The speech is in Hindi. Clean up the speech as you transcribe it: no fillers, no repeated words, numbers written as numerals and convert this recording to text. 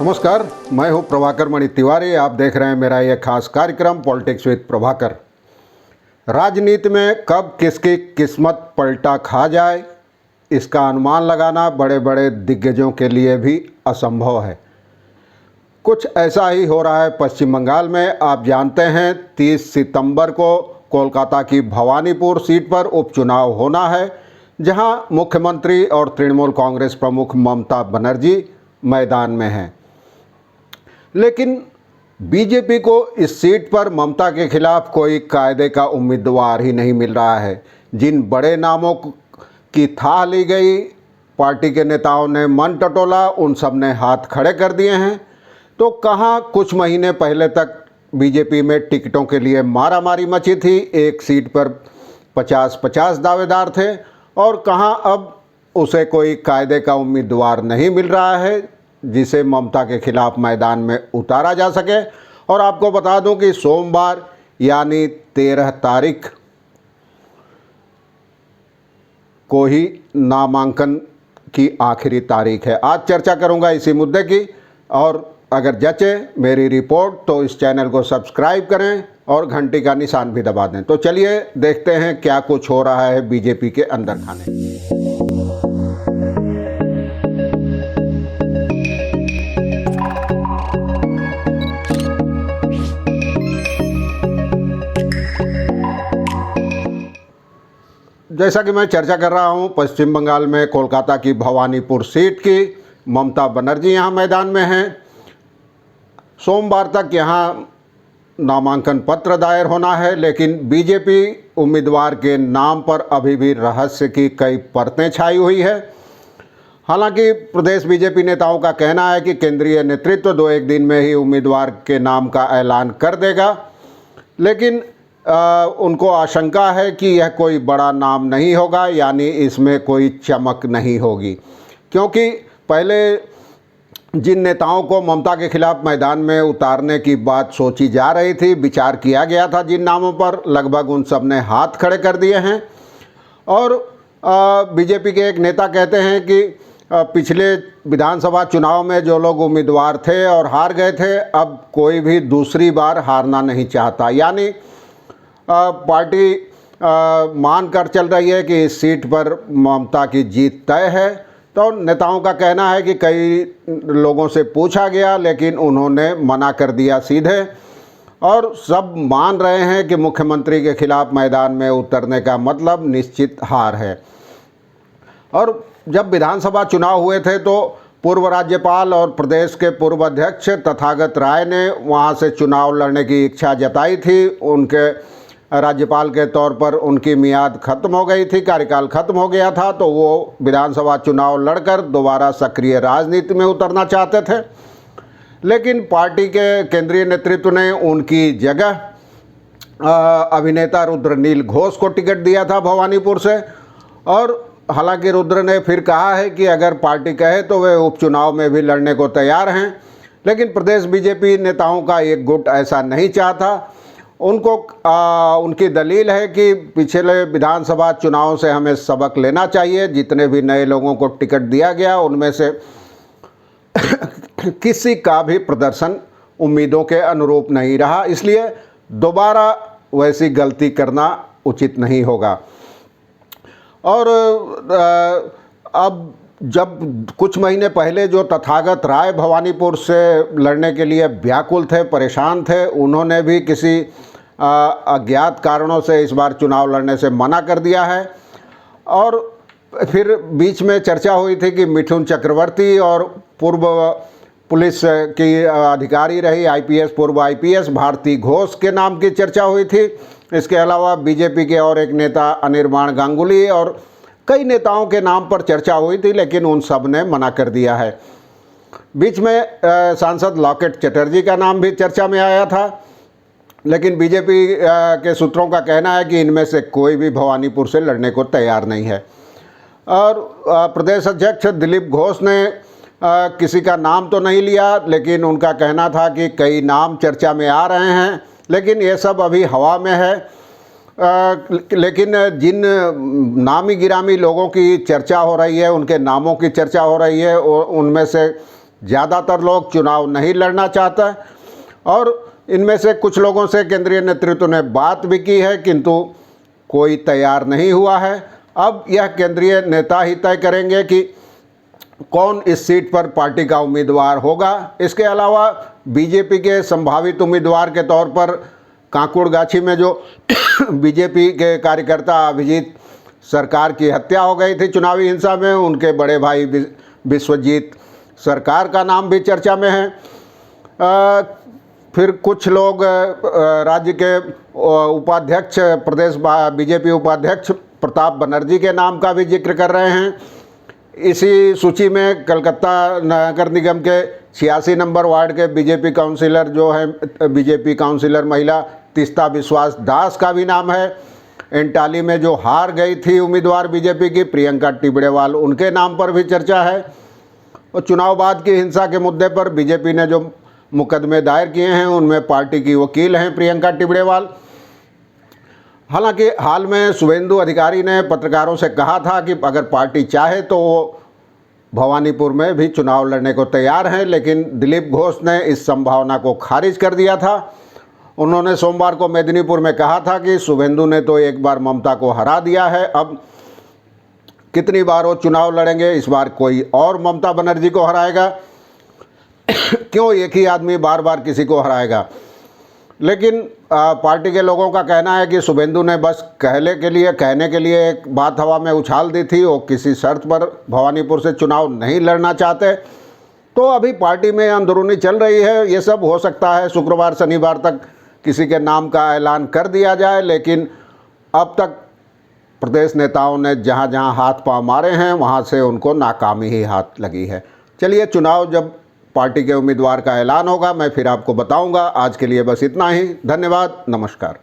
नमस्कार, मैं हूं प्रभाकर मणि तिवारी। आप देख रहे हैं मेरा यह खास कार्यक्रम पॉलिटिक्स विद प्रभाकर। राजनीति में कब किसकी किस्मत पलटा खा जाए, इसका अनुमान लगाना बड़े बड़े दिग्गजों के लिए भी असंभव है। कुछ ऐसा ही हो रहा है पश्चिम बंगाल में। आप जानते हैं 30 सितंबर को कोलकाता की भवानीपुर सीट पर उपचुनाव होना है, जहां मुख्यमंत्री और तृणमूल कांग्रेस प्रमुख ममता बनर्जी मैदान में हैं। लेकिन बीजेपी को इस सीट पर ममता के खिलाफ कोई कायदे का उम्मीदवार ही नहीं मिल रहा है। जिन बड़े नामों की थाह ली गई, पार्टी के नेताओं ने मन टटोला, उन सब ने हाथ खड़े कर दिए हैं। तो कहाँ कुछ महीने पहले तक बीजेपी में टिकटों के लिए मारामारी मची थी, एक सीट पर 50-50 दावेदार थे, और कहाँ अब उसे कोई कायदे का उम्मीदवार नहीं मिल रहा है जिसे ममता के खिलाफ मैदान में उतारा जा सके। और आपको बता दूं कि सोमवार यानी 13 तारीख को ही नामांकन की आखिरी तारीख है। आज चर्चा करूंगा इसी मुद्दे की, और अगर जचे मेरी रिपोर्ट तो इस चैनल को सब्सक्राइब करें और घंटी का निशान भी दबा दें। तो चलिए देखते हैं क्या कुछ हो रहा है बीजेपी के अंदर खाने। जैसा कि मैं चर्चा कर रहा हूं, पश्चिम बंगाल में कोलकाता की भवानीपुर सीट की ममता बनर्जी यहां मैदान में हैं। सोमवार तक यहां नामांकन पत्र दायर होना है, लेकिन बीजेपी उम्मीदवार के नाम पर अभी भी रहस्य की कई परतें छाई हुई है। हालांकि प्रदेश बीजेपी नेताओं का कहना है कि केंद्रीय नेतृत्व 2-1 दिन में ही उम्मीदवार के नाम का ऐलान कर देगा, लेकिन उनको आशंका है कि यह कोई बड़ा नाम नहीं होगा, यानी इसमें कोई चमक नहीं होगी। क्योंकि पहले जिन नेताओं को ममता के खिलाफ मैदान में उतारने की बात सोची जा रही थी, विचार किया गया था जिन नामों पर, लगभग उन सब ने हाथ खड़े कर दिए हैं। और बीजेपी के एक नेता कहते हैं कि पिछले विधानसभा चुनाव में जो लोग उम्मीदवार थे और हार गए थे, अब कोई भी दूसरी बार हारना नहीं चाहता। यानी पार्टी मान कर चल रही है कि इस सीट पर ममता की जीत तय है। तो नेताओं का कहना है कि कई लोगों से पूछा गया, लेकिन उन्होंने मना कर दिया सीधे, और सब मान रहे हैं कि मुख्यमंत्री के खिलाफ मैदान में उतरने का मतलब निश्चित हार है। और जब विधानसभा चुनाव हुए थे तो पूर्व राज्यपाल और प्रदेश के पूर्व अध्यक्ष तथागत राय ने वहां से चुनाव लड़ने की इच्छा जताई थी। उनके राज्यपाल के तौर पर उनकी मियाद खत्म हो गई थी, कार्यकाल खत्म हो गया था, तो वो विधानसभा चुनाव लड़कर दोबारा सक्रिय राजनीति में उतरना चाहते थे। लेकिन पार्टी के केंद्रीय नेतृत्व ने उनकी जगह अभिनेता रुद्रनील घोष को टिकट दिया था भवानीपुर से। और हालांकि रुद्र ने फिर कहा है कि अगर पार्टी कहे तो वे उपचुनाव में भी लड़ने को तैयार हैं, लेकिन प्रदेश बीजेपी नेताओं का एक गुट ऐसा नहीं चाहता। उनको उनकी दलील है कि पिछले विधानसभा चुनाव से हमें सबक लेना चाहिए। जितने भी नए लोगों को टिकट दिया गया उनमें से किसी का भी प्रदर्शन उम्मीदों के अनुरूप नहीं रहा, इसलिए दोबारा वैसी गलती करना उचित नहीं होगा। और अब जब कुछ महीने पहले जो तथागत राय भवानीपुर से लड़ने के लिए व्याकुल थे, परेशान थे, उन्होंने भी किसी अज्ञात कारणों से इस बार चुनाव लड़ने से मना कर दिया है। और फिर बीच में चर्चा हुई थी कि मिथुन चक्रवर्ती और पूर्व पुलिस की अधिकारी रही आईपीएस, पूर्व आईपीएस भारती घोष के नाम की चर्चा हुई थी। इसके अलावा बीजेपी के और एक नेता अनिर्बाण गांगुली और कई नेताओं के नाम पर चर्चा हुई थी, लेकिन उन सब ने मना कर दिया है। बीच में सांसद लॉकेट चटर्जी का नाम भी चर्चा में आया था, लेकिन बीजेपी के सूत्रों का कहना है कि इनमें से कोई भी भवानीपुर से लड़ने को तैयार नहीं है। और प्रदेश अध्यक्ष दिलीप घोष ने किसी का नाम तो नहीं लिया, लेकिन उनका कहना था कि कई नाम चर्चा में आ रहे हैं, लेकिन ये सब अभी हवा में है। लेकिन जिन नामी गिरामी लोगों की चर्चा हो रही है, उनके नामों की चर्चा हो रही है, उनमें से ज़्यादातर लोग चुनाव नहीं लड़ना चाहते और इनमें से कुछ लोगों से केंद्रीय नेतृत्व ने बात भी की है, किंतु कोई तैयार नहीं हुआ है। अब यह केंद्रीय नेता ही तय करेंगे कि कौन इस सीट पर पार्टी का उम्मीदवार होगा। इसके अलावा बीजेपी के संभावित उम्मीदवार के तौर पर कांकुड़गाछी में जो बीजेपी के कार्यकर्ता अभिजीत सरकार की हत्या हो गई थी चुनावी हिंसा में, उनके बड़े भाई विश्वजीत सरकार का नाम भी चर्चा में है। फिर कुछ लोग राज्य के उपाध्यक्ष, प्रदेश बीजेपी उपाध्यक्ष प्रताप बनर्जी के नाम का भी जिक्र कर रहे हैं। इसी सूची में कलकत्ता नगर निगम के 86 नंबर वार्ड के बीजेपी काउंसिलर जो है बीजेपी काउंसिलर महिला तीस्ता विश्वास दास का भी नाम है। एंटाली में जो हार गई थी उम्मीदवार बीजेपी की प्रियंका टिबड़ेवाल, उनके नाम पर भी चर्चा है। और चुनाव बाद की हिंसा के मुद्दे पर बीजेपी ने जो मुकदमे दायर किए हैं उनमें पार्टी की वकील हैं प्रियंका टिबड़ेवाल। हालांकि हाल में शुभेंदु अधिकारी ने पत्रकारों से कहा था कि अगर पार्टी चाहे तो वो भवानीपुर में भी चुनाव लड़ने को तैयार हैं, लेकिन दिलीप घोष ने इस संभावना को खारिज कर दिया था। उन्होंने सोमवार को मेदिनीपुर में कहा था कि शुभेंदु ने तो एक बार ममता को हरा दिया है, अब कितनी बार वो चुनाव लड़ेंगे, इस बार कोई और ममता बनर्जी को हराएगा। क्यों एक ही आदमी बार बार किसी को हराएगा। लेकिन पार्टी के लोगों का कहना है कि शुभेंदु ने बस कहने के लिए एक बात हवा में उछाल दी थी, वो किसी शर्त पर भवानीपुर से चुनाव नहीं लड़ना चाहते। तो अभी पार्टी में अंदरूनी चल रही है, ये सब हो सकता है शुक्रवार शनिवार तक किसी के नाम का ऐलान कर दिया जाए, लेकिन अब तक प्रदेश नेताओं ने जहां जहां हाथ पांव मारे हैं वहां से उनको नाकामी ही हाथ लगी है। चलिए, चुनाव जब पार्टी के उम्मीदवार का ऐलान होगा मैं फिर आपको बताऊंगा। आज के लिए बस इतना ही। धन्यवाद, नमस्कार।